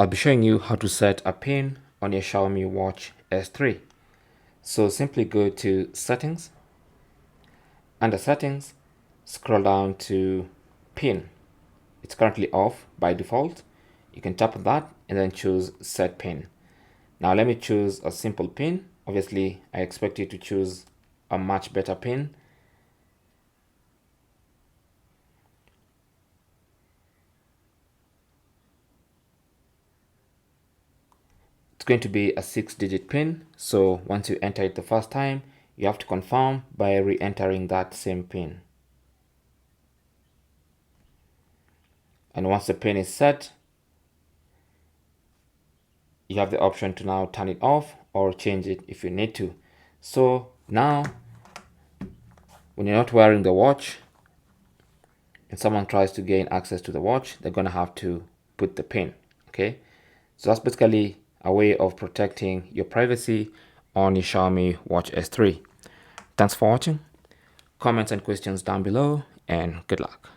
I'll be showing you how to set a pin on your Xiaomi Watch S3. So simply go to settings. Under settings, scroll down to pin. It's currently off by default. You can tap on that and then choose set pin. Now let me choose a simple pin. Obviously, I expect you to choose a much better pin. It's going to be a 6-digit pin. So once you enter it the first time, you have to confirm by re-entering that same pin. And once the pin is set, you have the option to now turn it off or change it if you need to. So now, when you're not wearing the watch and someone tries to gain access to the watch, they're going to have to put the pin. Okay, so that's basically a way of protecting your privacy on your Xiaomi Watch S3. Thanks for watching. Comments and questions down below, and good luck.